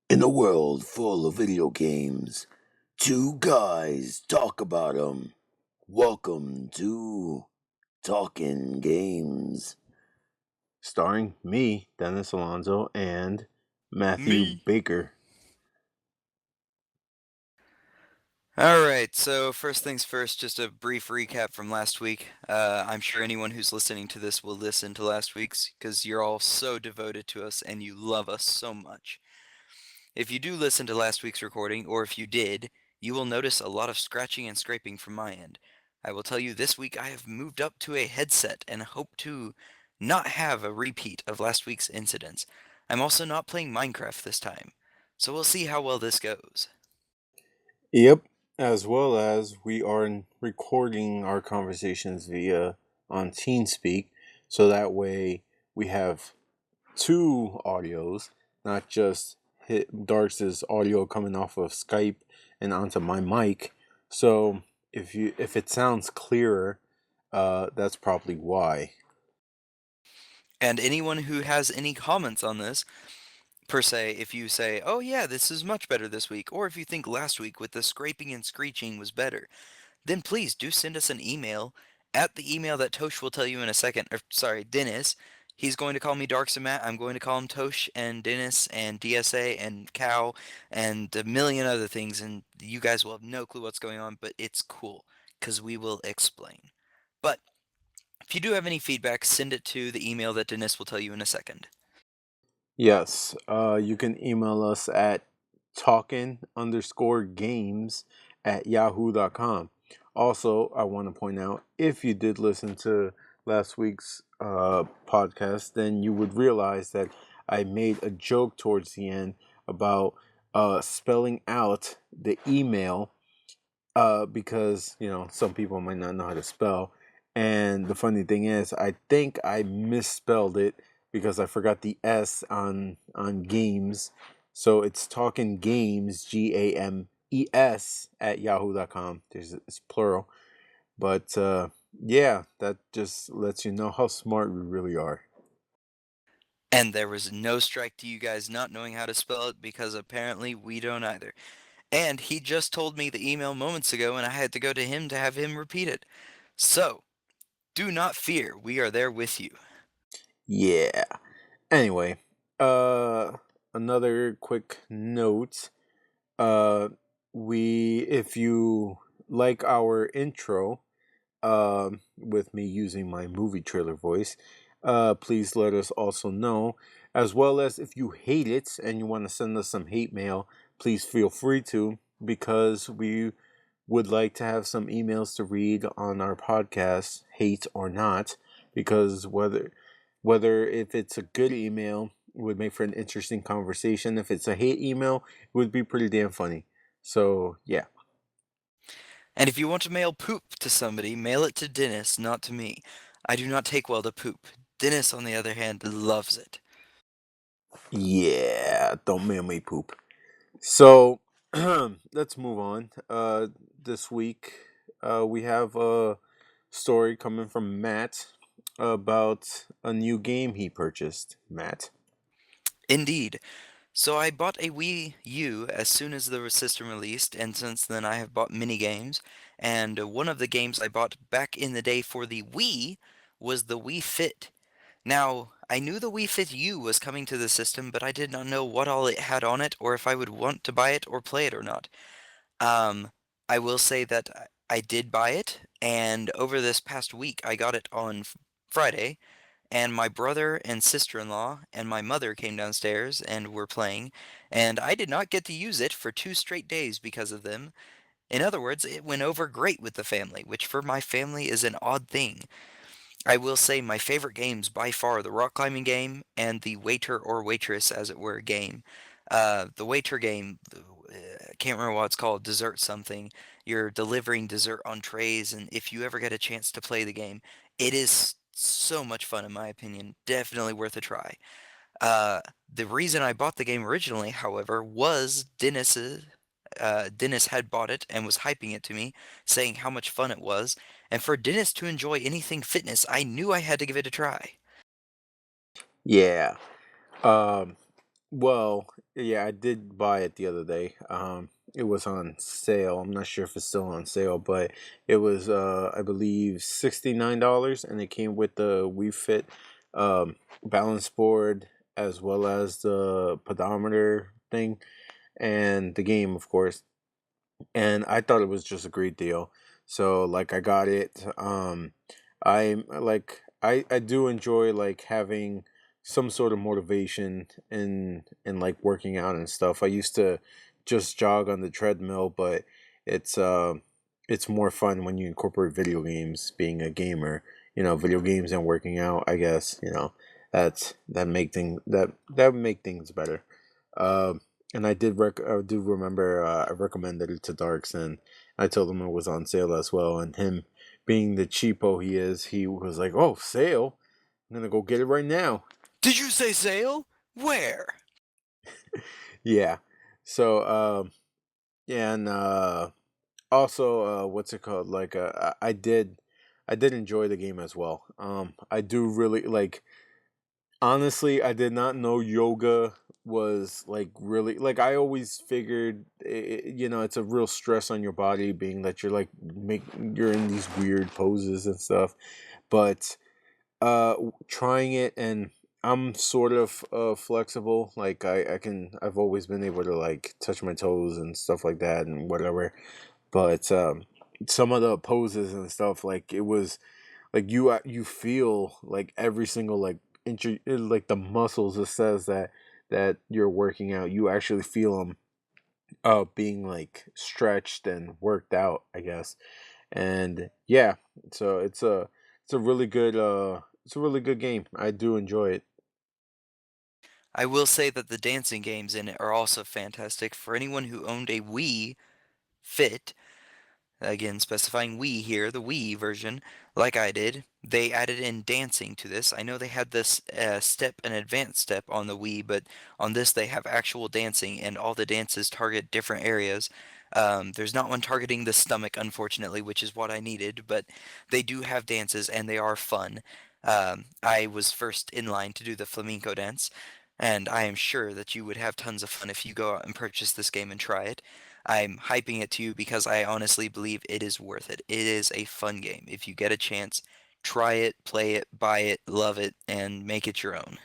In a world full of video games, two guys talk about 'em. Welcome to Talkin Games. Starring me, Dennis Alonso, and Matthew Me. Baker. Alright, so first things first, just a brief recap from last week. I'm sure anyone who's listening to this will listen to last week's, because you're all so devoted to us and you love us so much. If you do listen to last week's recording, or if you did, you will notice a lot of scratching and scraping from my end. I will tell you this week I have moved up to a headset and hope to not have a repeat of last week's incidents. I'm also not playing Minecraft this time, so we'll see how well this goes. Yep, as well as we are recording our conversations via on TeamSpeak, so that way we have two audios, not just Darks' audio coming off of Skype and onto my mic. So if it sounds clearer, that's probably why. And anyone who has any comments on this, per se, if you say, oh yeah, this is much better this week, or if you think last week with the scraping and screeching was better, then please do send us an email at the email that Tosh will tell you in a second. Or, sorry, Dennis. He's going to call me Darks and Matt. I'm going to call him Tosh and Dennis and DSA and Cow and a million other things, and you guys will have no clue what's going on, but it's cool, because we will explain. But if you do have any feedback, send it to the email that Dennis will tell you in a second. Yes, you can email us at talkin_games@yahoo.com. Also, I want to point out, if you did listen to last week's podcast, then you would realize that I made a joke towards the end about spelling out the email because, some people might not know how to spell. And the funny thing is, I think I misspelled it because I forgot the S on games. So it's Talking Games, GAMES at yahoo.com. It's plural. But yeah, that just lets you know how smart we really are. And there was no strike to you guys not knowing how to spell it, because apparently we don't either. And he just told me the email moments ago, and I had to go to him to have him repeat it. So, do not fear, we are there with you. Yeah. Anyway, uh another quick note. Uh if you like our intro, with me using my movie trailer voice, please let us also know. As well as if you hate it and you want to send us some hate mail, please feel free to, because we would like to have some emails to read on our podcast, hate or not, because whether if it's a good email, it would make for an interesting conversation. If it's a hate email, it would be pretty damn funny. So yeah. And if you want to mail poop to somebody, mail it to Dennis, not to me. I do not take well to poop. Dennis, on the other hand, loves it. Yeah, don't mail me poop. So let's move on. This week we have a story coming from Matt about a new game he purchased. Matt. Indeed. So I bought a Wii U as soon as the system released, and since then I have bought mini games. And one of the games I bought back in the day for the Wii was the Wii Fit. Now, I knew the Wii Fit U was coming to the system, but I did not know what all it had on it, or if I would want to buy it or play it or not. Um, I will say that I did buy it, and over this past week I got it on Friday, and my brother and sister-in-law and my mother came downstairs and were playing, and I did not get to use it for 2 straight days because of them. In other words, it went over great with the family, which for my family is an odd thing. I will say my favorite games by far the rock climbing game and the waiter or waitress, as it were, game. The waiter game, I can't remember what it's called, dessert something. You're delivering dessert on trays, and if you ever get a chance to play the game, it is so much fun in my opinion. Definitely worth a try. The reason I bought the game originally, however, was Dennis had bought it and was hyping it to me, saying how much fun it was. And for Dennis to enjoy anything fitness, I knew I had to give it a try. Yeah. Um Well, yeah, I did buy it the other day. It was on sale. I'm not sure if it's still on sale, but it was, I believe, $69, and it came with the Wii Fit balance board as well as the pedometer thing and the game, of course. And I thought it was just a great deal. So like I got it. I do enjoy like having some sort of motivation in like working out and stuff. I used to just jog on the treadmill, but it's uh it's more fun when you incorporate video games. Being a gamer, video games and working out. I guess that make things better. And I do remember I recommended it to Darks, and I told him it was on sale as well. And him being the cheapo he is, he was like, "Oh, sale! I'm gonna go get it right now." Did you say sale? Where? Yeah. So yeah, and also what's it called? Like I did enjoy the game as well. I do really like. Honestly, I did not know yoga was like really like I always figured it's a real stress on your body being that you're in these weird poses and stuff. But trying it, and I'm sort of flexible. Like I've always been able to like touch my toes and stuff like that and whatever. But some of the poses and stuff, like it was like you feel like every single like like the muscles, it says that you're working out, you actually feel them being like stretched and worked out, I guess. And yeah, so it's a really good it's a really good game. I do enjoy it. I will say that the dancing games in it are also fantastic. For anyone who owned a Wii Fit, again specifying Wii here, the Wii version, like I did, they added in dancing to this. I know they had this step, an advanced step on the Wii, but on this they have actual dancing, and all the dances target different areas. There's not one targeting the stomach, unfortunately, which is what I needed, but they do have dances and they are fun. I was first in line to do the flamenco dance, and I am sure that you would have tons of fun if you go out and purchase this game and try it. I'm hyping it to you because I honestly believe it is worth it. It is a fun game. If you get a chance, try it, play it, buy it, love it, and make it your own.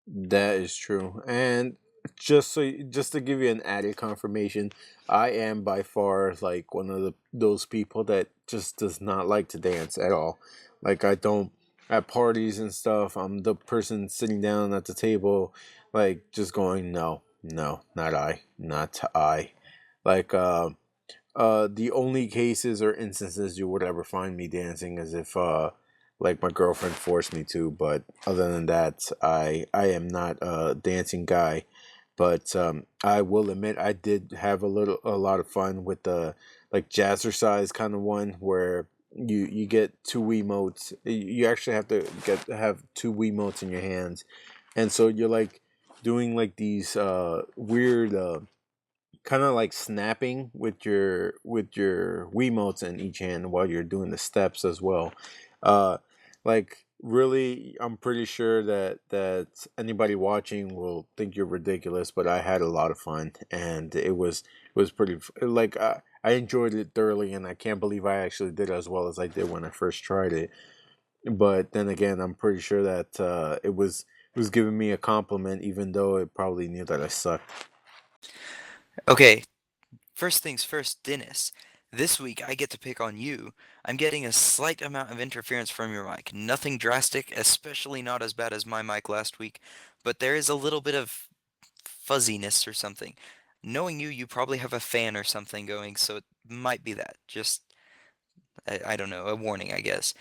That is true. And just to give you an added confirmation, I am by far like one of those people that just does not like to dance at all. Like I don't, at parties and stuff, I'm the person sitting down at the table like just going, no, no, not I, not I. Like the only cases or instances you would ever find me dancing is if like my girlfriend forced me to, but other than that, I am not a dancing guy. But I will admit I did have a lot of fun with the like jazzercise kind of one where you get two Wiimotes. You actually have to have two Wiimotes in your hands, and so you're like doing like these weird kind of like snapping with your Wiimotes in each hand while you're doing the steps as well. Uh, like really, I'm pretty sure that anybody watching will think you're ridiculous, but I had a lot of fun, and it was pretty like I enjoyed it thoroughly, and I can't believe I actually did as well as I did when I first tried it. But then again, I'm pretty sure that it was giving me a compliment, even though it probably knew that I sucked. Okay, first things first, Dennis. This week I get to pick on you. I'm getting a slight amount of interference from your mic. Nothing drastic, especially not as bad as my mic last week, but there is a little bit of fuzziness or something. Knowing you, you probably have a fan or something going, so it might be that. Just, I don't know, a warning, I guess.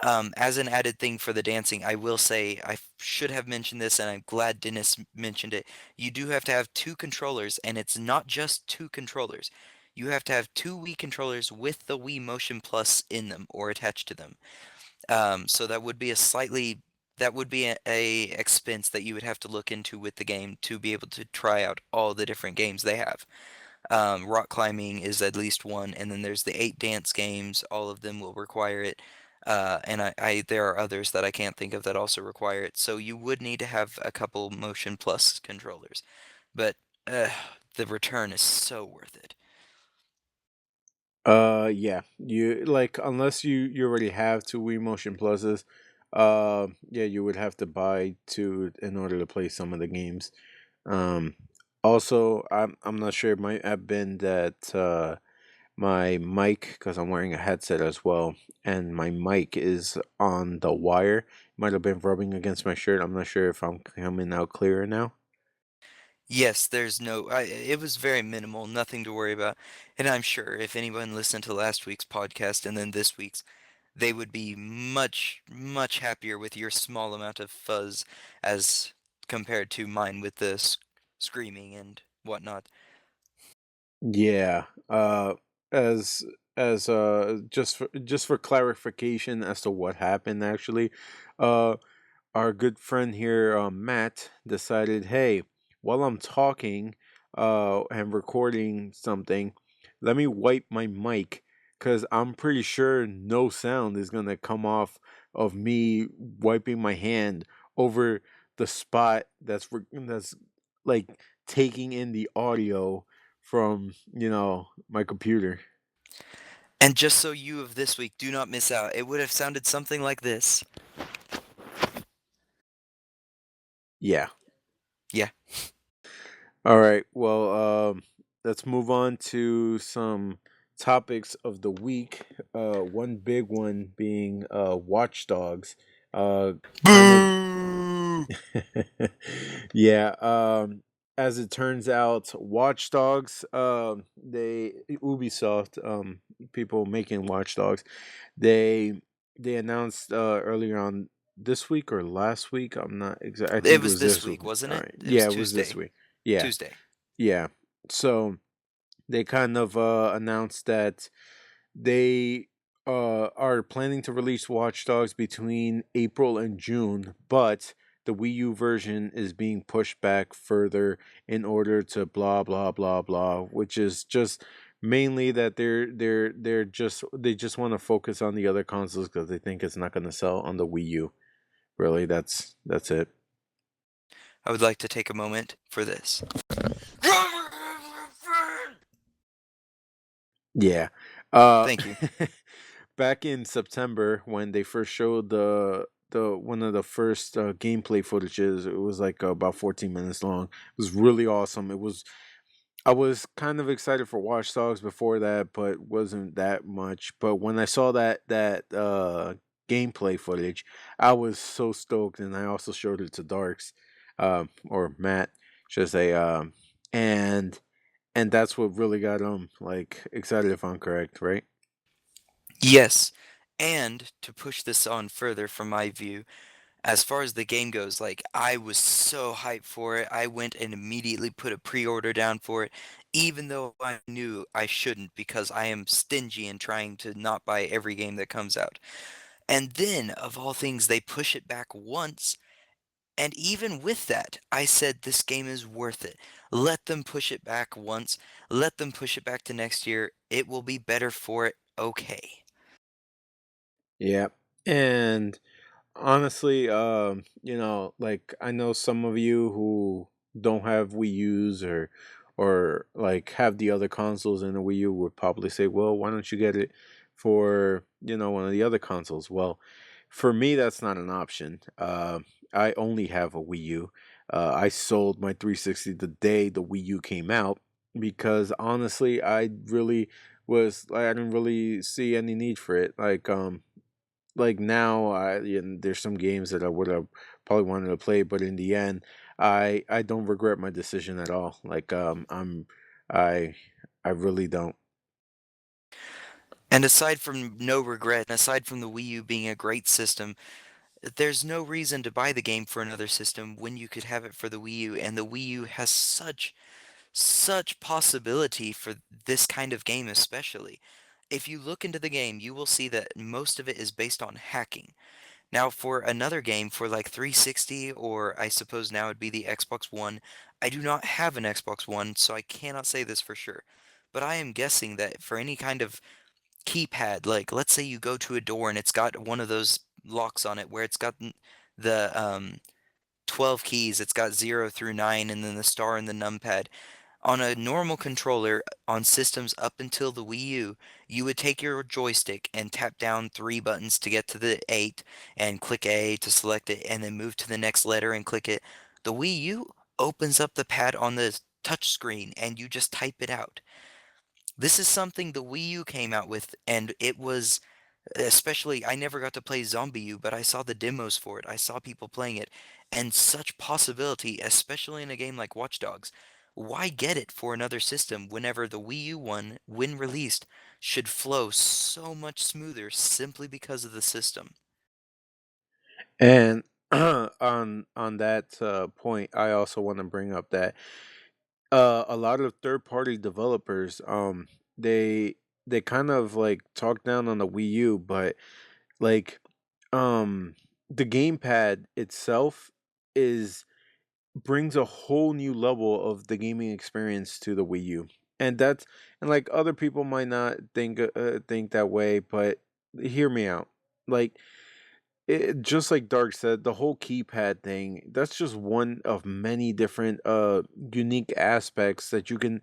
As an added thing for the dancing, I will say I should have mentioned this, and I'm glad Dennis mentioned it. You do have to have two controllers, and it's not just two controllers. You have to have two Wii controllers with the Wii Motion Plus in them or attached to them. So that would be a expense that you would have to look into with the game to be able to try out all the different games they have. Rock climbing is at least one, and then there's the 8 dance games. All of them will require it. and I there are others that I can't think of that also require it. So you would need to have a couple Motion Plus controllers, but uh, the return is so worth it. Yeah, you like unless you already have two Wii Motion Pluses, yeah, you would have to buy two in order to play some of the games. Um, Also, I'm not sure. It might have been that my mic, because I'm wearing a headset as well, and my mic is on the wire. Might have been rubbing against my shirt. I'm not sure if I'm coming out clearer now. Yes, there's no. It was very minimal, nothing to worry about. And I'm sure if anyone listened to last week's podcast and then this week's, they would be much, much happier with your small amount of fuzz as compared to mine with the screaming and whatnot. Yeah. As just for clarification as to what happened, actually, uh, our good friend here, Matt, decided, hey, while I'm talking, and recording something, let me wipe my mic because I'm pretty sure no sound is gonna come off of me wiping my hand over the spot that's like taking in the audio from my computer. And just so you of this week do not miss out, it would have sounded something like this. Yeah. Yeah. All right. Well, let's move on to some topics of the week. One big one being Watch Dogs. Kind of. Boo! Yeah. As it turns out, Watch Dogs. They Ubisoft. People making Watch Dogs. They announced earlier on this week or last week. I'm not exact. I It think it was was this this week, week. wasn't All it? right. It was Yeah, it was this Tuesday. week. Yeah. Tuesday. Yeah. So they kind of announced that they are planning to release Watch Dogs between April and June, but the Wii U version is being pushed back further in order to blah blah blah blah, which is just mainly that they just want to focus on the other consoles because they think it's not going to sell on the Wii U. Really, that's it. I would like to take a moment for this. Yeah. Uh Thank you. Back in September when they first showed the one of the first gameplay footages, it was like about 14 minutes long. It was really awesome. I was kind of excited for Watch Dogs before that, but wasn't that much. But when I saw that gameplay footage, I was so stoked, and I also showed it to Darks, or Matt, should I say, and that's what really got him like excited, if I'm correct, right? Yes. And to push this on further from my view, as far as the game goes, like I was so hyped for it. I went and immediately put a pre-order down for it, even though I knew I shouldn't because I am stingy in trying to not buy every game that comes out. And then, of all things, they push it back once. And even with that, I said this game is worth it. Let them push it back once. Let them push it back to next year. It will be better for it. Okay. Yeah. And honestly, like I know some of you who don't have Wii U's or like have the other consoles in the Wii U would probably say, "Well, why don't you get it for, one of the other consoles?" Well, for me that's not an option. I only have a Wii U. I sold my 360 the day the Wii U came out because honestly, I didn't really see any need for it. Like now there's some games that I would have probably wanted to play, but in the end I don't regret my decision at all. I I really don't. And aside from no regret, and aside from the Wii U being a great system, there's no reason to buy the game for another system when you could have it for the Wii U, and the Wii U has such possibility for this kind of game especially. If you look into the game, you will see that most of it is based on hacking. Now, for another game for like 360, or I suppose now it'd be the Xbox One, I do not have an Xbox One, so I cannot say this for sure. But I am guessing that for any kind of keypad, like, let's say you go to a door and it's got one of those locks on it where it's got the 12 keys, it's got 0 through 9 and then the star and the numpad. On a normal controller, on systems up until the Wii U, you would take your joystick and tap down 3 buttons to get to the 8 and click A to select it and then move to the next letter and click it. The Wii U opens up the pad on the touch screen and you just type it out. This is something the Wii U came out with, and it was especially I never got to play Zombie U, but I saw the demos for it. I saw people playing it, and such possibility, especially in a game like Watch Dogs. Why get it for another system whenever the Wii U one, when released, should flow so much smoother simply because of the system? And on that point, I also want to bring up that a lot of third party developers they they kind of like talk down on the Wii U, but like um the gamepad itself is brings a whole new level of the gaming experience to the Wii U. And that's and like other people might not think that way, but hear me out. Like just like Dark said, the whole keypad thing, that's just one of many different unique aspects that you can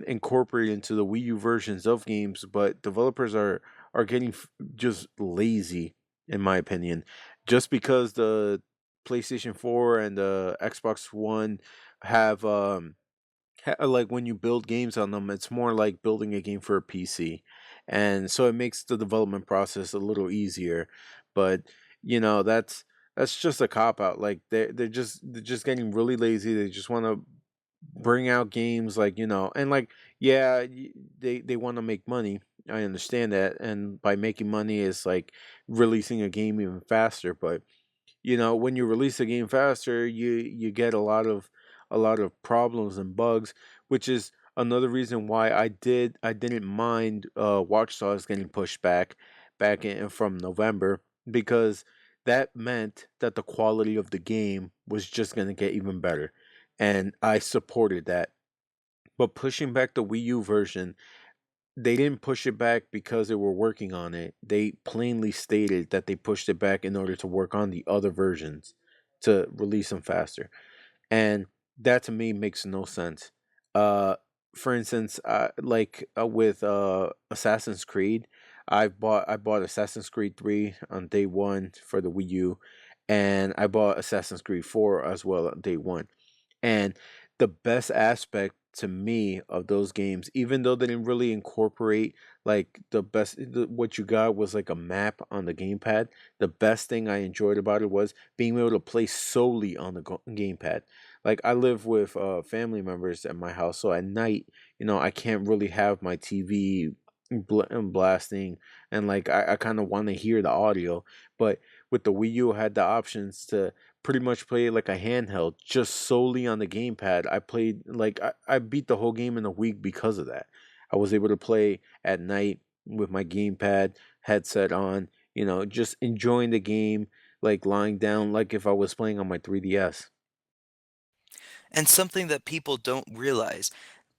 incorporate into the Wii U versions of games, but developers are getting just lazy in my opinion. Just because the PlayStation 4 and the Xbox One have like when you build games on them, it's more like building a game for a PC. And so it makes the development process a little easier. But that's just a cop out. Like they're just getting really lazy. They just want to bring out games like, and like yeah, they want to make money. I understand that. And by making money is like releasing a game even faster, but when you release a game faster, you get a lot of problems and bugs, which is another reason why I didn't mind Watch Dogs getting pushed back in from November, because that meant that the quality of the game was just going to get even better, and I supported that. But pushing back the Wii U version, they didn't push it back because they were working on it. They plainly stated that they pushed it back in order to work on the other versions to release them faster. And that to me makes no sense. Uh for instance, with Assassin's Creed, I bought Assassin's Creed 3 on day 1 for the Wii U, and I bought Assassin's Creed 4 as well on day 1. And the best aspect to me of those games, even though they didn't really incorporate like what you got was like a map on the gamepad. The best thing I enjoyed about it was being able to play solely on the gamepad. Like I live with family members at my house, so at night, I can't really have my TV blasting, and like I kind of want to hear the audio. But with the Wii U, I had the options to pretty much play it like a handheld, just solely on the gamepad. I played like I beat the whole game in a week because of that. I was able to play at night with my gamepad headset on, just enjoying the game, like lying down, like if I was playing on my 3DS. And something that people don't realize,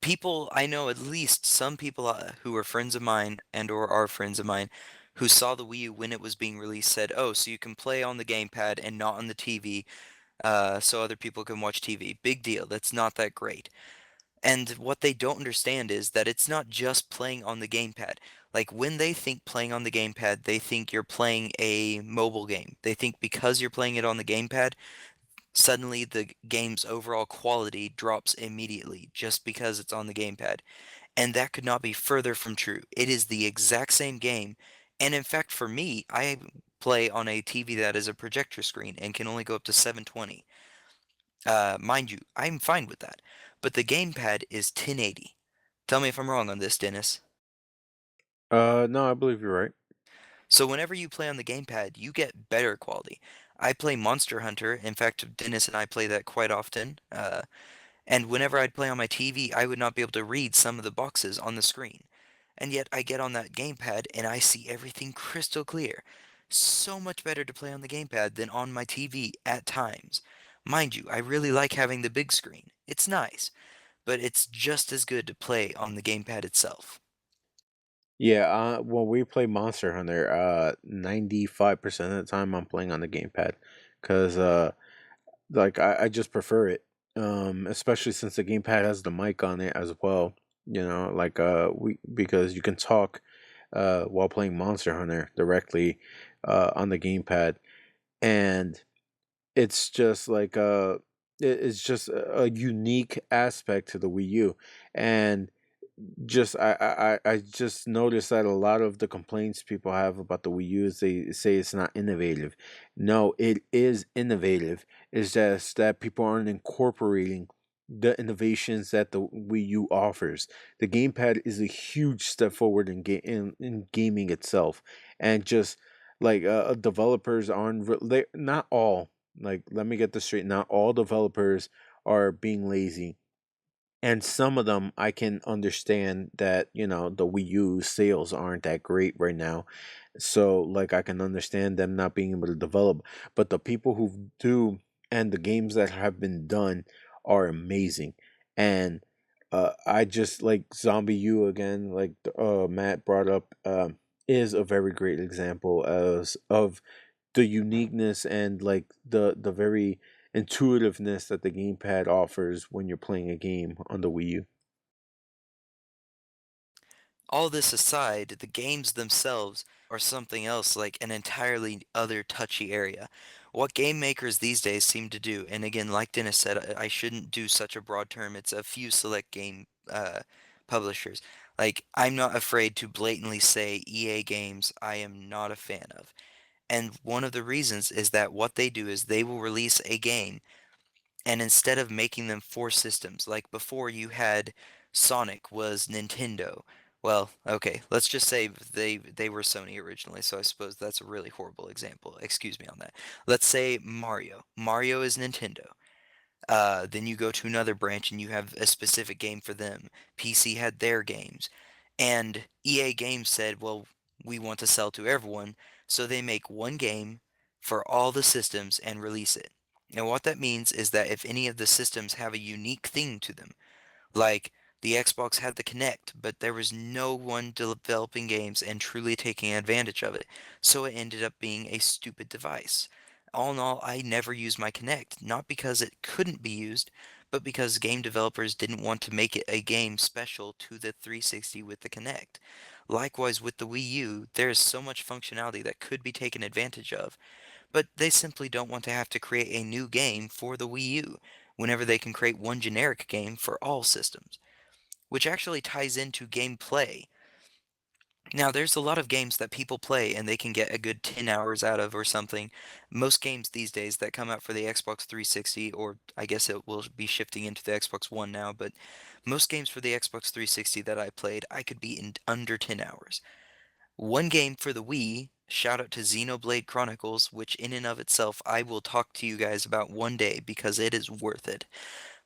people I know at least some people who are friends of mine and or are friends of mine who saw the Wii U when it was being released said, "Oh, so you can play on the gamepad and not on the TV, so other people can watch TV. Big deal. That's not that great." And what they don't understand is that it's not just playing on the gamepad. Like when they think playing on the gamepad, they think you're playing a mobile game. They think because you're playing it on the gamepad, suddenly the game's overall quality drops immediately just because it's on the gamepad. And that could not be further from true. It is the exact same game. And in fact, for me, I play on a TV that is a projector screen and can only go up to 720. Mind you, I'm fine with that. But the gamepad is 1080. Tell me if I'm wrong on this, Dennis. No, I believe you're right. So whenever you play on the gamepad, you get better quality. I play Monster Hunter. In fact, Dennis and I play that quite often. And whenever I'd play on my TV, I would not be able to read some of the boxes on the screen. And yet I get on that gamepad and I see everything crystal clear. So much better to play on the gamepad than on my TV at times. Mind you, I really like having the big screen. It's nice, but it's just as good to play on the gamepad itself. Yeah, when we play Monster Hunter, 95% of the time I'm playing on the gamepad, cause like I just prefer it. Especially since the gamepad has the mic on it as well. Like we because you can talk while playing Monster Hunter directly on the gamepad, and it's just like it's just a unique aspect to the Wii U, and just I just noticed that a lot of the complaints people have about the Wii U is they say it's not innovative. No, it is innovative. It's just that people aren't incorporating the innovations that the Wii U offers. The gamepad is a huge step forward in gaming itself, and just like developers aren't not all, like, let me get this straight, not all developers are being lazy, and some of them I can understand that, the Wii U sales aren't that great right now. So, like, I can understand them not being able to develop. But the people who do, and the games that have been done are amazing. And I just like Zombie U again, like Matt brought up, is a very great example as of the uniqueness and like the very intuitiveness that the gamepad offers when you're playing a game on the Wii U. All this aside, the games themselves are something else, like an entirely other touchy area. What game makers these days seem to do, and again, like Dennis said, I shouldn't do such a broad term. It's a few select game publishers. Like, I'm not afraid to blatantly say EA games I am not a fan of. And one of the reasons is that what they do is they will release a game, and instead of making them for systems, like before you had Sonic was Nintendo. Well, okay, let's just say they were Sony originally, so I suppose that's a really horrible example. Excuse me on that. Let's say Mario. Mario is Nintendo. Then you go to another branch and you have a specific game for them. PC had their games. And EA Games said, well, we want to sell to everyone, so they make one game for all the systems and release it. And what that means is that if any of the systems have a unique thing to them, like the Xbox had the Kinect, but there was no one developing games and truly taking advantage of it, so it ended up being a stupid device. All in all, I never used my Kinect, not because it couldn't be used, but because game developers didn't want to make it a game special to the 360 with the Kinect. Likewise with the Wii U, there is so much functionality that could be taken advantage of, but they simply don't want to have to create a new game for the Wii U, whenever they can create one generic game for all systems, which actually ties into gameplay. Now, there's a lot of games that people play and they can get a good 10 hours out of or something. Most games these days that come out for the Xbox 360, or I guess it will be shifting into the Xbox One now, but most games for the Xbox 360 that I played, I could beat in under 10 hours. One game for the Wii, shout out to Xenoblade Chronicles, which in and of itself I will talk to you guys about one day because it is worth it.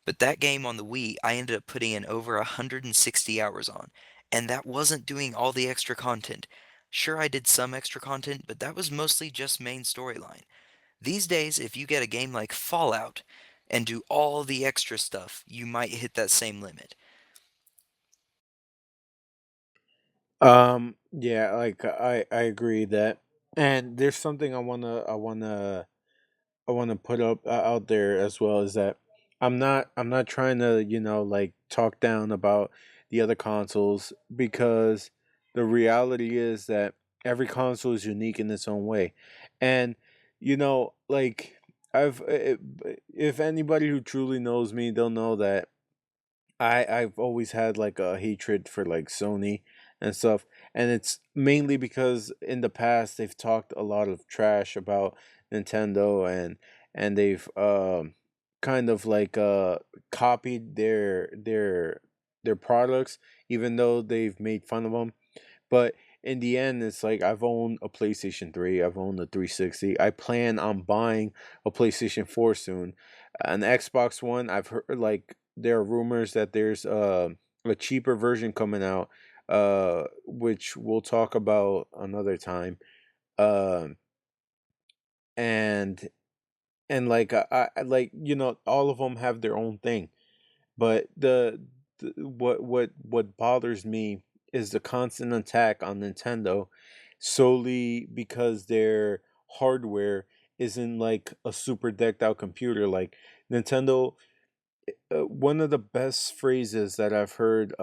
But that game on the Wii, I ended up putting in over 160 hours on, and that wasn't doing all the extra content. Sure, I did some extra content, but that was mostly just main storyline. These days, if you get a game like Fallout and do all the extra stuff, you might hit that same limit. Yeah, like I agree that, and there's something I want to put up out there as well, is that I'm not trying to, like, talk down about the other consoles, because the reality is that every console is unique in its own way. And like, if anybody who truly knows me, they'll know that I've always had like a hatred for like Sony and stuff, and it's mainly because in the past they've talked a lot of trash about Nintendo, and they've kind of like copied their products, even though they've made fun of them. But in the end, it's like, I've owned a PlayStation 3, I've owned a 360. I plan on buying a PlayStation 4 soon. An Xbox One, I've heard like there are rumors that there's a cheaper version coming out, which we'll talk about another time. Um and and like like, all of them have their own thing. But what bothers me is the constant attack on Nintendo solely because their hardware isn't like a super decked out computer. Like Nintendo, one of the best phrases that I've heard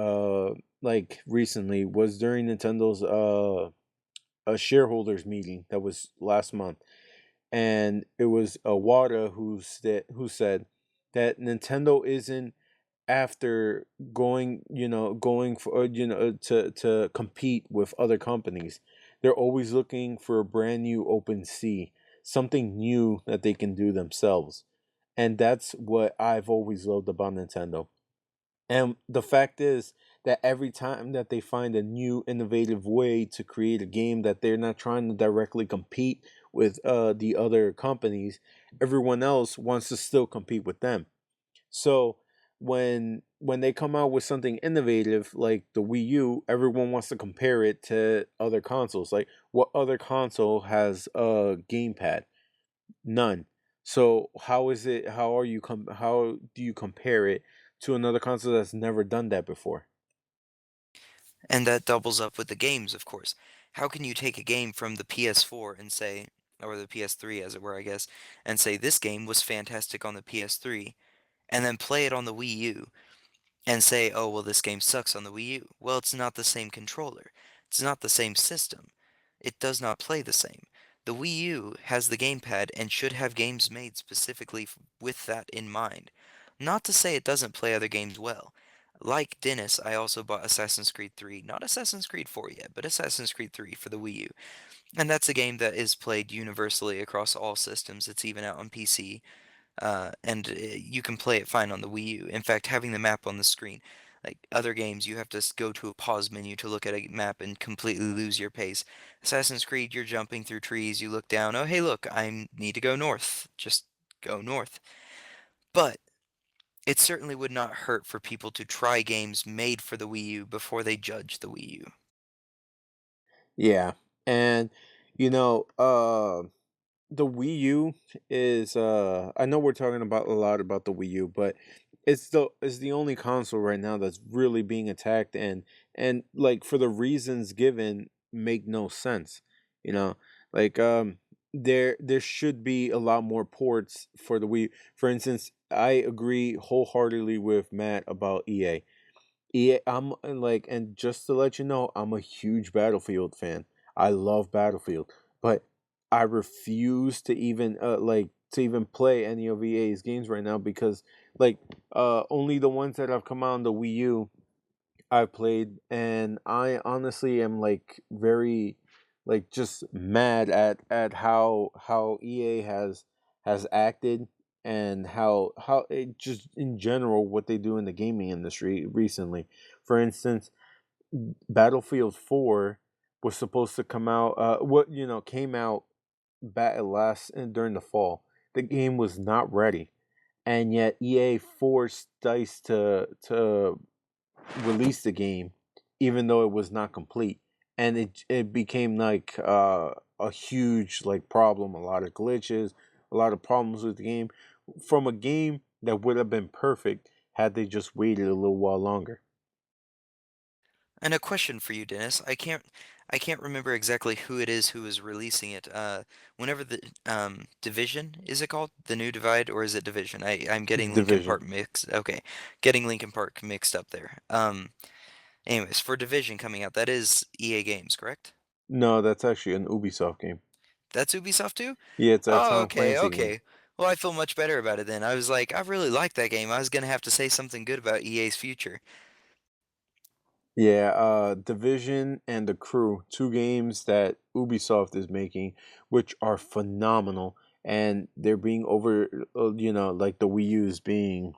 like recently was during Nintendo's a shareholders meeting that was last month, and it was Wada who said that Nintendo isn't after going for to compete with other companies. They're always looking for a brand new open sea, something new that they can do themselves. And that's what I've always loved about Nintendo. And the fact is that every time that they find a new innovative way to create a game that they're not trying to directly compete with the other companies, everyone else wants to still compete with them. So when they come out with something innovative like the Wii U, everyone wants to compare it to other consoles. Like what other console has a gamepad? None. So how do you compare it to another console that's never done that before? And that doubles up with the games, of course. How can you take a game from the PS4 and say, or the PS3 as it were, I guess, and say this game was fantastic on the PS3, and then play it on the Wii U and say, oh, well, this game sucks on the Wii U? Well, it's not the same controller. It's not the same system. It does not play the same. The Wii U has the gamepad and should have games made specifically with that in mind. Not to say it doesn't play other games well. Like Dennis, I also bought Assassin's Creed 3. Not Assassin's Creed 4 yet, but Assassin's Creed 3 for the Wii U. And that's a game that is played universally across all systems. It's even out on PC, and you can play it fine on the Wii U. In fact, having the map on the screen, like other games, you have to go to a pause menu to look at a map and completely lose your pace. Assassin's Creed, you're jumping through trees, you look down, oh hey look, I need to go north. Just go north. But it certainly would not hurt for people to try games made for the Wii U before they judge the Wii U. Yeah. And you know, the Wii U is I know we're talking about a lot about the Wii U, but it's the only console right now that's really being attacked, and like for the reasons given make no sense. You know, like there should be a lot more ports for the Wii. For instance, I agree wholeheartedly with Matt about EA. Yeah, and just to let you know, I'm a huge Battlefield fan. I love Battlefield, but I refuse to even play any of EA's games right now because like only the ones that have come out on the Wii U I've played, and I honestly am like very like just mad at how EA has acted, and how it just in general what they do in the gaming industry recently. For instance, Battlefield 4 was supposed to come out came out last during the fall. The game was not ready, and yet EA forced DICE to release the game even though it was not complete, and it became like a huge like problem, a lot of glitches, a lot of problems with the game, from a game that would have been perfect had they just waited a little while longer. And a question for you, Dennis. I can't remember exactly who it is who is releasing it. Whenever the Division, is it called the New Divide, or is it Division? I'm getting Linkin Division. Park mixed. Okay, getting Linkin Park mixed up there. Anyways, for Division coming out, that is EA Games, correct? No, that's actually an Ubisoft game. That's Ubisoft too? Yeah, it's a Oh, Tom okay, Clancy game. okay. Well, I feel much better about it then. I was like, I really like that game. I was gonna have to say something good about EA's future. Yeah, Division and The Crew, two games that Ubisoft is making, which are phenomenal, and they're being like the Wii U is being,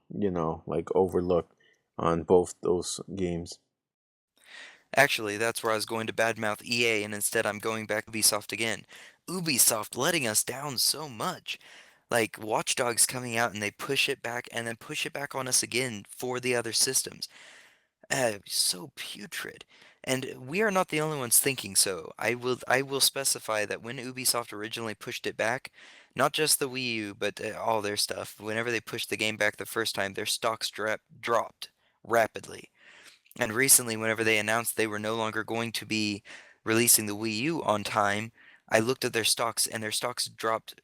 like overlooked on both those games. Actually, that's where I was going to badmouth EA, and instead I'm going back to Ubisoft again. Ubisoft letting us down so much. Like Watch Dogs coming out and they push it back and then push it back on us again for the other systems. So putrid. And we are not the only ones thinking so. I will specify that when Ubisoft originally pushed it back, not just the Wii U, but all their stuff, whenever they pushed the game back the first time, their stocks dropped rapidly. And recently, whenever they announced they were no longer going to be releasing the Wii U on time, I looked at their stocks and their stocks dropped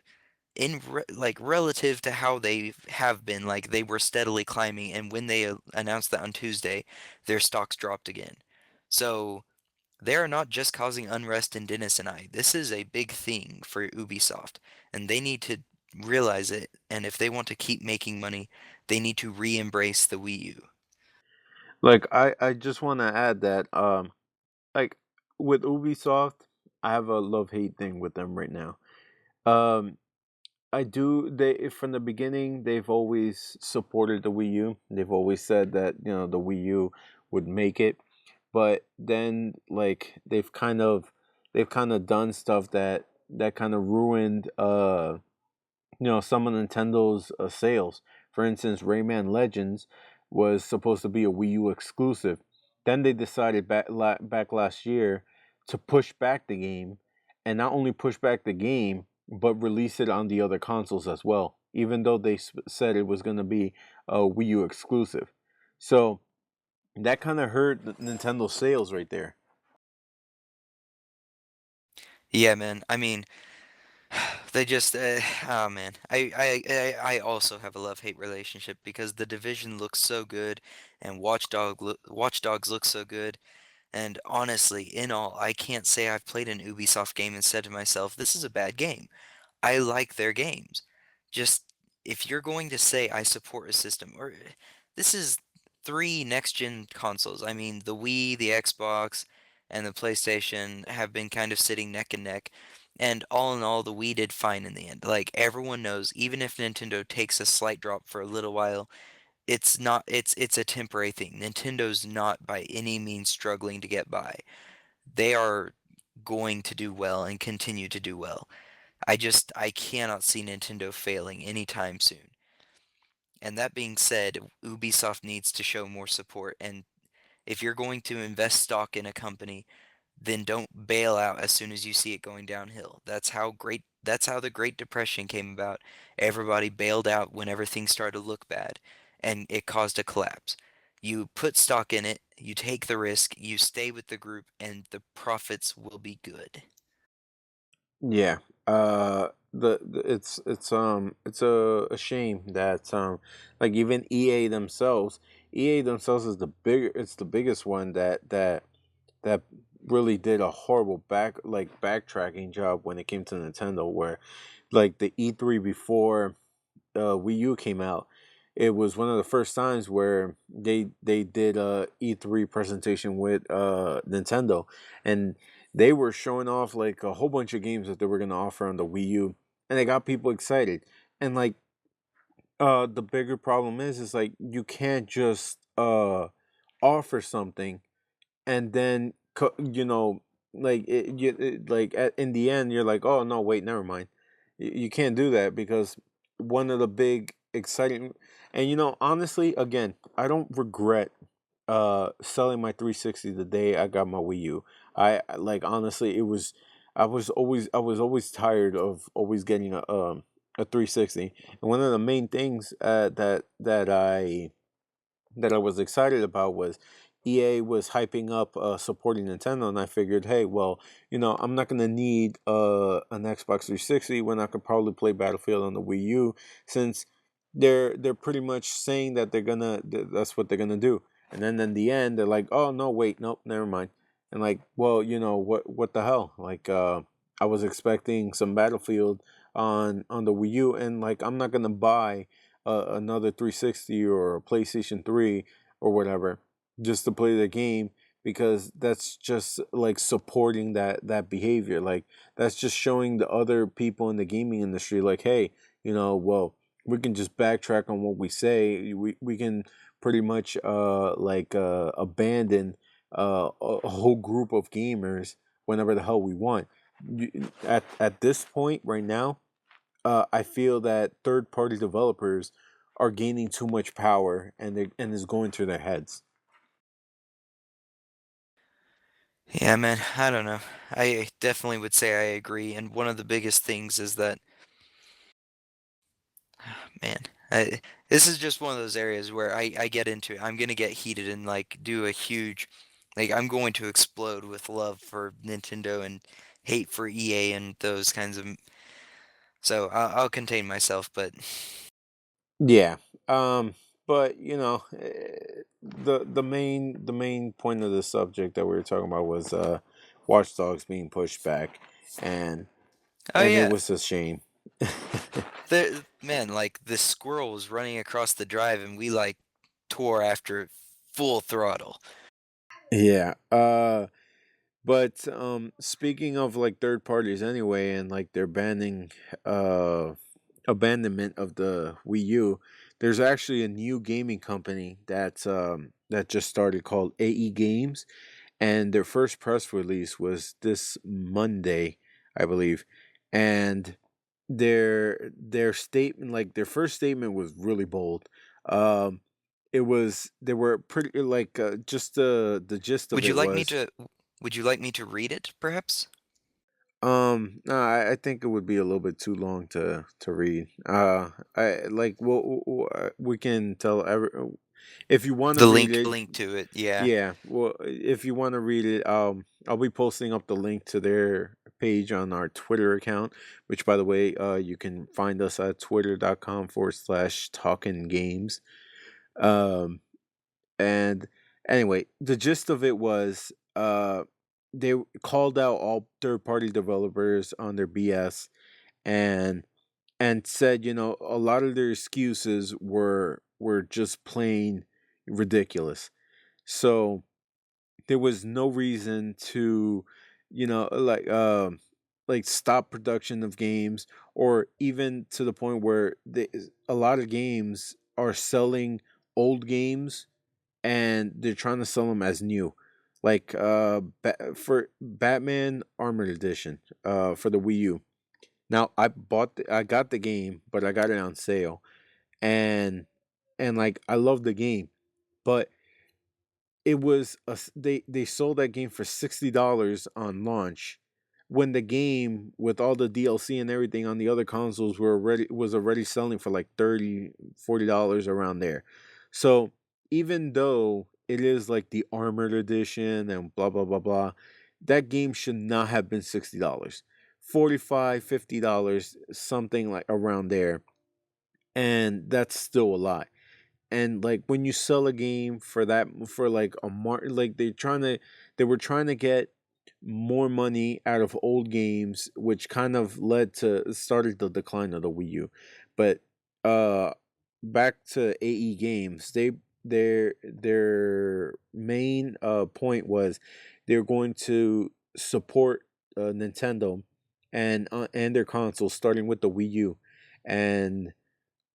like relative to how they have been. Like they were steadily climbing, and when they announced that on Tuesday, their stocks dropped again. So they are not just causing unrest in Dennis and I. This is a big thing for Ubisoft, and they need to realize it. And if they want to keep making money, they need to re-embrace the Wii U. Like I just want to add that like with Ubisoft, I have a love hate thing with them right now. Um, I do. They from the beginning, they've always supported the Wii U. They've always said that the Wii U would make it, but then like they've kind of done stuff that kind of ruined some of Nintendo's sales. For instance, Rayman Legends was supposed to be a Wii U exclusive. Then they decided back last year to push back the game, and not only push back the game, but release it on the other consoles as well. Even though they said it was going to be a Wii U exclusive, so that kind of hurt Nintendo sales right there. Yeah, man. I mean, they just, oh man. I also have a love-hate relationship because the Division looks so good, and Watch Dogs look so good. And honestly, in all, I can't say I've played an Ubisoft game and said to myself, this is a bad game. I like their games. Just if you're going to say I support a system, or this is three next-gen consoles. I mean, the Wii, the Xbox, and the PlayStation have been kind of sitting neck and neck. And all in all, the Wii did fine in the end. Like everyone knows, even if Nintendo takes a slight drop for a little while, it's a temporary thing. Nintendo's not by any means struggling to get by. They are going to do well and continue to do well. I cannot see Nintendo failing anytime soon. And that being said, Ubisoft needs to show more support. And if you're going to invest stock in a company, then don't bail out as soon as you see it going downhill. That's how the Great Depression came about. Everybody bailed out whenever things started to look bad, and it caused a collapse. You put stock in it, you take the risk, you stay with the group, and the profits will be good. Yeah. It's a shame that like even EA themselves is the biggest one that really did a horrible backtracking job when it came to Nintendo, where like the E3 before Wii U came out, it was one of the first times where they did a E3 presentation with Nintendo, and they were showing off like a whole bunch of games that they were going to offer on the Wii U, and they got people excited. And like the bigger problem is like you can't just offer something and then in the end you're like, oh no, wait, never mind. You can't do that because one of the big exciting, and honestly, again, I don't regret selling my 360 the day I got my Wii U. Like honestly, I was always tired of always getting a 360, and one of the main things that I was excited about was EA was hyping up supporting Nintendo, and I figured, hey, well, I'm not gonna need an Xbox 360 when I could probably play Battlefield on the Wii U, since they're pretty much saying that that's what they're gonna do, and then in the end they're like, oh no, wait, nope, never mind, and like, well, what the hell, like I was expecting some Battlefield on the Wii U, and like I'm not gonna buy another 360 or a PlayStation 3 or whatever just to play the game, because that's just like supporting that behavior. Like that's just showing the other people in the gaming industry like, hey, well, we can just backtrack on what we say. We can pretty much abandon a whole group of gamers whenever the hell we want. At this point right now, I feel that third party developers are gaining too much power, and is going through their heads. Yeah, man, I don't know. I definitely would say I agree. And one of the biggest things is that, man, I, This is just one of those areas where I get into it. I'm gonna get heated and like do a huge, like I'm going to explode with love for Nintendo and hate for EA and those kinds of. So I'll contain myself, but Yeah. Um, but the main point of the subject that we were talking about was Watch Dogs being pushed back, and oh and it yeah, was a shame. the man like this squirrel was running across the drive and we like tore after it full throttle. Yeah. But speaking of like third parties anyway, and like their banning uh abandonment of the Wii U, there's actually a new gaming company that just started called AE Games, and their first press release was this Monday, I believe, and their statement, like their first statement, was really bold. Um, it was they were pretty like just the gist of Would you it like me was. to? Would you like me to read it, perhaps? No, I think it would be a little bit too long to read. I like we can tell if you want to The read link it. link to it, yeah. Yeah, well, if you want to read it, I'll be posting up the link to their page on our Twitter account, which, by the way, you can find us at twitter.com/talking games. Um, and anyway, the gist of it was, they called out all third-party developers on their BS, and said, a lot of their excuses were just plain ridiculous. So there was no reason to, like stop production of games, or even to the point where a lot of games are selling old games, and they're trying to sell them as new, like for Batman Armored Edition for the Wii U. Now I got the game, but I got it on sale, and like I love the game, but they sold that game for $60 on launch, when the game with all the DLC and everything on the other consoles was already selling for like 30 $40 around there. So even though it is like the armored edition and blah blah blah blah, that game should not have been $60. 45 $50, something like around there, and that's still a lot. And like when you sell a game for that, for like like they were trying to get more money out of old games, which kind of started the decline of the Wii U. But uh back to AE Games, their main point was they're going to support Nintendo and their consoles, starting with the Wii U. And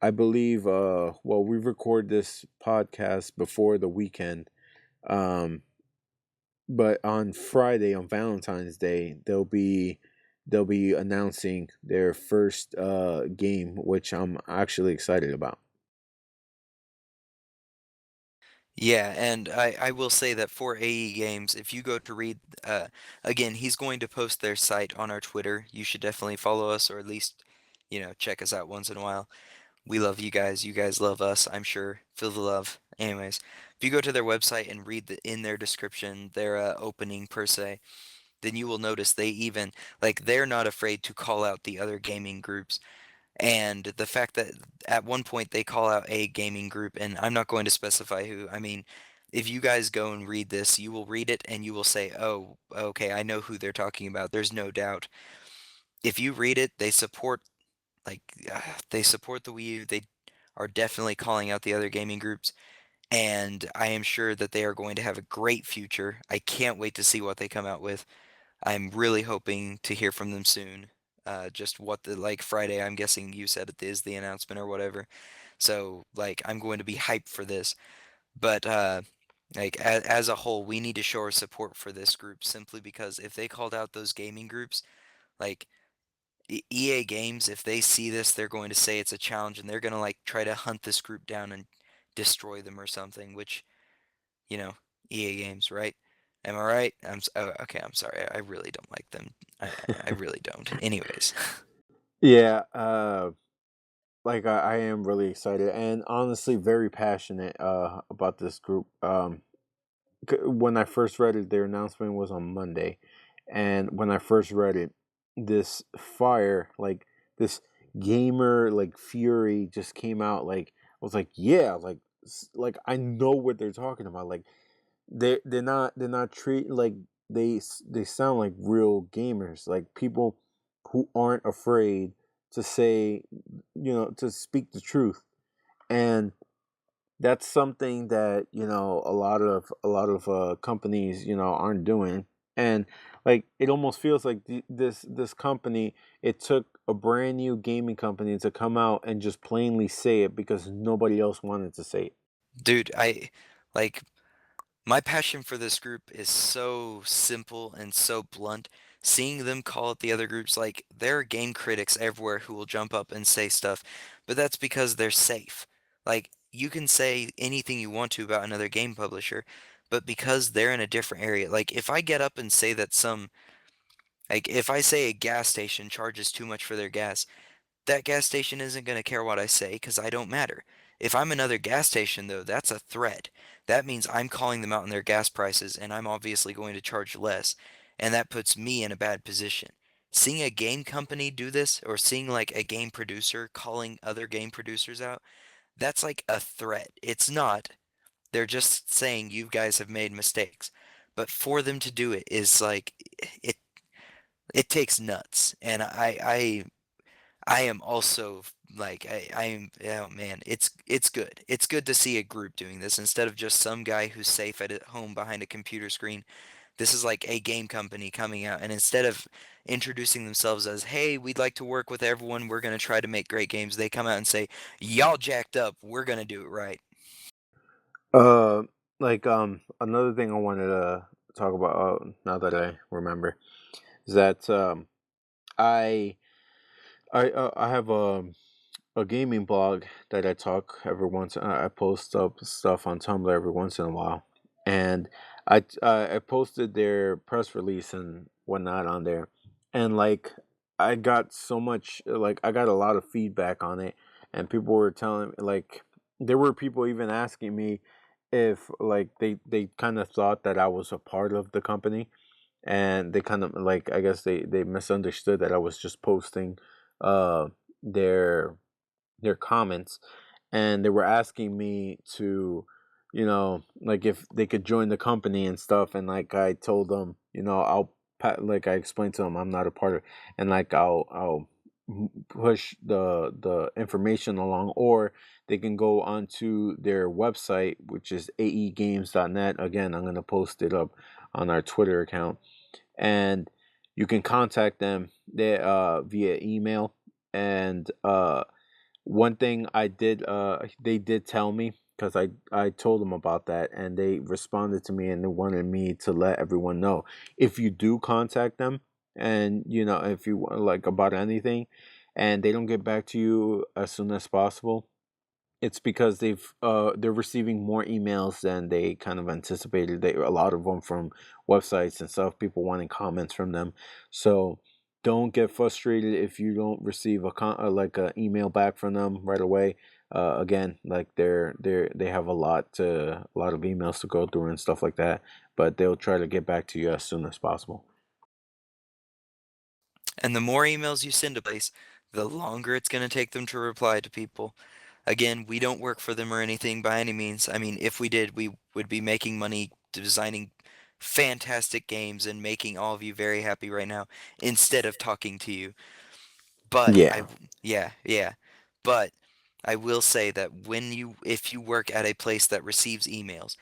I believe well, we record this podcast before the weekend. Um but on Friday, on Valentine's Day, they'll be announcing their first game, which I'm actually excited about. Yeah, and I will say that for AE Games, if you go to read, again, he's going to post their site on our Twitter. You should definitely follow us, or at least, check us out once in a while. We love you guys. You guys love us, I'm sure. Feel the love. Anyways, if you go to their website and read in their description, their opening per se, then you will notice they even, like, they're not afraid to call out the other gaming groups. And the fact that at one point they call out a gaming group, and I'm not going to specify who. I mean, if you guys go and read this, you will read it and you will say, "Oh, okay, I know who they're talking about." There's no doubt. If you read it, they support like they support the Wii U. They are definitely calling out the other gaming groups, and I am sure that they are going to have a great future. I can't wait to see what they come out with. I'm really hoping to hear from them soon. Just what the like Friday, I'm guessing you said it is the announcement or whatever. So like I'm going to be hyped for this. But like as a whole, we need to show our support for this group simply because if they called out those gaming groups, like EA Games, if they see this, they're going to say it's a challenge and they're going to like try to hunt this group down and destroy them or something, which, you know, EA Games, right? Am I right? Oh, okay, I'm sorry. I really don't like them. I really don't. Anyways. Yeah, like I am really excited and honestly very passionate about this group. When I first read it, their announcement was on Monday, and when I first read it, this fire, like this gamer like fury, just came out. Like I was like, yeah, like I know what they're talking about. Like they're not treat like they sound like real gamers, like people who aren't afraid to say, to speak the truth. And that's something that a lot of companies aren't doing. And like it almost feels like this company, it took a brand new gaming company to come out and just plainly say it because nobody else wanted to say it. Dude, I like my passion for this group is so simple and so blunt. Seeing them call it the other groups, like there are game critics everywhere who will jump up and say stuff, but that's because they're safe. Like you can say anything you want to about another game publisher, but because they're in a different area, like if I get up and say that like if I say a gas station charges too much for their gas, that gas station isn't going to care what I say because I don't matter. If I'm another gas station, though, that's a threat. That means I'm calling them out on their gas prices, and I'm obviously going to charge less, and that puts me in a bad position. Seeing a game company do this, or seeing like a game producer calling other game producers out, that's like a threat. It's not. They're just saying you guys have made mistakes. But for them to do it is like it it takes nuts. And I am also like I'm oh man, it's good. It's good to see a group doing this instead of just some guy who's safe at home behind a computer screen. This is like a game company coming out, and instead of introducing themselves as, "Hey, we'd like to work with everyone. We're going to try to make great games." They come out and say, "Y'all jacked up. We're going to do it right." uh Another thing I wanted to talk about, now that I remember, is that I I have a gaming blog that I talk every once. I post up stuff on Tumblr every once in a while, and I posted their press release and whatnot on there, and like I got so much, like I got a lot of feedback on it, and people were telling, like there were people even asking me if like they kind of thought that I was a part of the company, and they kind of like, I guess they misunderstood that I was just posting uh their their comments, and they were asking me to, like if they could join the company and stuff. And like I told them, like I explained to them I'm not a part of, and like I'll push the information along, or they can go onto their website, which is aegames.net. Again, I'm going to post it up on our Twitter account, and you can contact them there via email. And one thing I did, they did tell me, because I told them about that, and they responded to me and they wanted me to let everyone know, if you do contact them, and if you like about anything, and they don't get back to you as soon as possible, it's because they're receiving more emails than they kind of anticipated. They, a lot of them from websites and stuff, people wanting comments from them. So don't get frustrated if you don't receive like a email back from them right away. Again, like they have a lot of emails to go through and stuff like that, but they'll try to get back to you as soon as possible. And the more emails you send a place, the longer it's going to take them to reply to people. Again, we don't work for them or anything by any means. I mean, if we did, we would be making money designing fantastic games and making all of you very happy right now instead of talking to you. But Yeah. yeah, yeah. But I will say that if you work at a place that receives emails,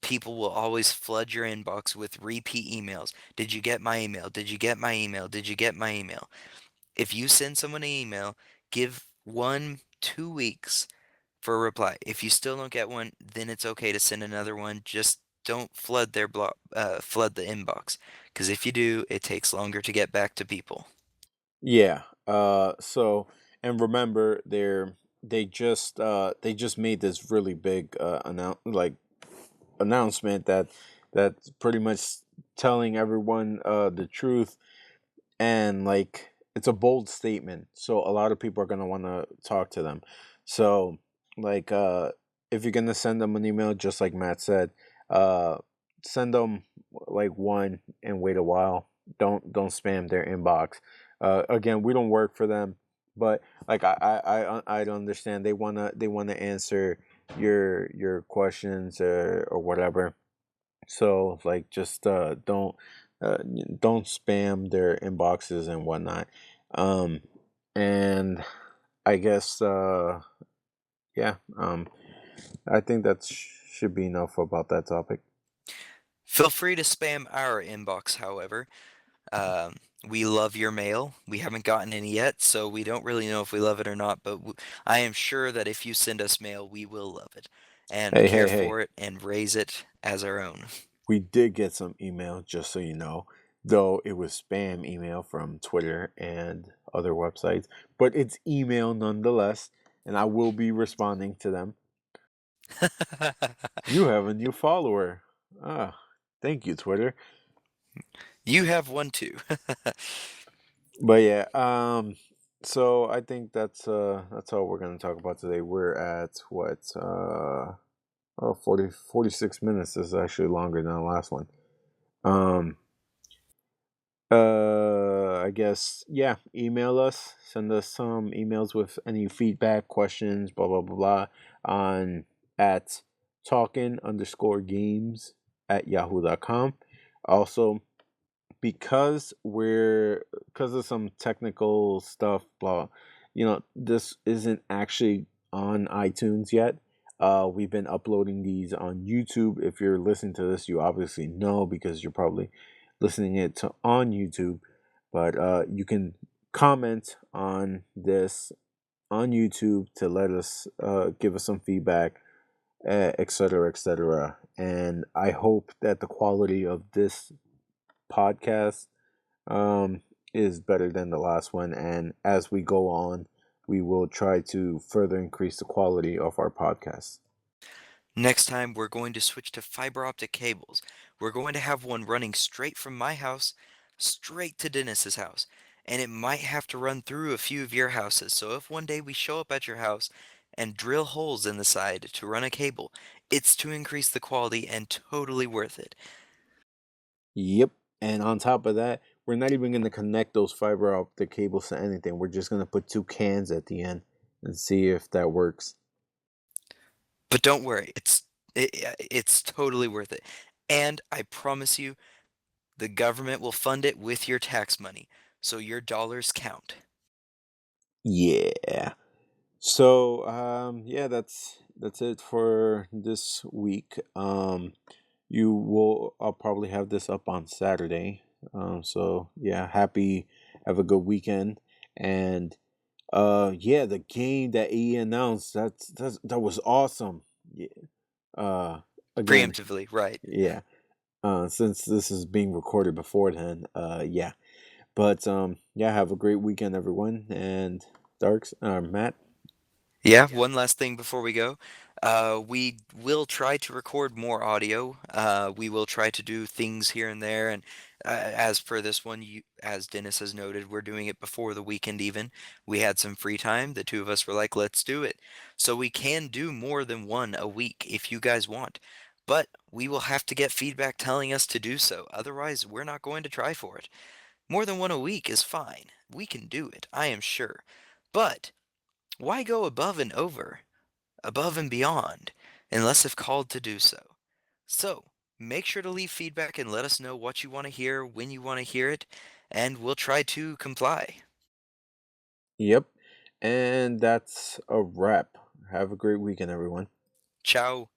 people will always flood your inbox with repeat emails. Did you get my email? Did you get my email? Did you get my email? If you send someone an email, give 1, 2 weeks for a reply. If you still don't get one, then it's okay to send another one. Just don't flood the inbox, because if you do, it takes longer to get back to people. Yeah. So, and remember, they just made this really big announcement that's pretty much telling everyone the truth. And like it's a bold statement, so a lot of people are gonna want to talk to them. So, like, if you're gonna send them an email, just like Matt said, uh, send them like one and wait a while. Don't spam their inbox. Again, we don't work for them, but like I understand they wanna answer your questions or whatever. So like just don't spam their inboxes and whatnot. Um and I guess yeah, I think that should be enough about that topic. Feel free to spam our inbox, however. Um, we love your mail. We haven't gotten any yet, so we don't really know if we love it or not, but I am sure that if you send us mail, we will love it and Hey, care hey, hey. for it and raise it as our own. We did get some email, just so you know, though it was spam email from Twitter and other websites, but it's email nonetheless, and I will be responding to them. You have a new follower. Ah, thank you, Twitter. You have one too. But yeah, so I think that's all we're gonna talk about today. We're at what 46 minutes. This is actually longer than the last one. Um I guess yeah, email us, send us some emails with any feedback, questions, blah blah blah blah on at talkin_games at yahoo.com. Also, because of some technical stuff, blah, this isn't actually on iTunes yet. We've been uploading these on YouTube. If you're listening to this, you obviously know because you're probably listening it to on YouTube. But you can comment on this on YouTube to let us give us some feedback, etc., etc. And I hope that the quality of this podcast um, is better than the last one. And as we go on, we will try to further increase the quality of our podcast. Next time, we're going to switch to fiber optic cables. We're going to have one running straight from my house, straight to Dennis's house. And it might have to run through a few of your houses. So if one day we show up at your house and drill holes in the side to run a cable, it's to increase the quality and totally worth it. Yep. And on top of that, we're not even going to connect those fiber optic cables to anything. We're just going to put two cans at the end and see if that works. But don't worry, it's totally worth it. And I promise you, the government will fund it with your tax money, so your dollars count. Yeah. So yeah, that's it for this week. I'll probably have this up on Saturday. So yeah, have a good weekend. And yeah, the game that he announced, that was awesome. Yeah. Again, Preemptively, right. yeah. Since this is being recorded beforehand, yeah. But yeah, have a great weekend, everyone. And Darks, Matt. Yeah, one last thing before we go. We will try to record more audio. We will try to do things here and there. And as per this one, as Dennis has noted, we're doing it before the weekend even. We had some free time. The two of us were like, let's do it. So we can do more than one a week if you guys want. But we will have to get feedback telling us to do so. Otherwise, we're not going to try for it. More than one a week is fine. We can do it, I am sure. But why go above and beyond, unless if called to do so? So, make sure to leave feedback and let us know what you want to hear, when you want to hear it, and we'll try to comply. Yep. And that's a wrap. Have a great weekend, everyone. Ciao.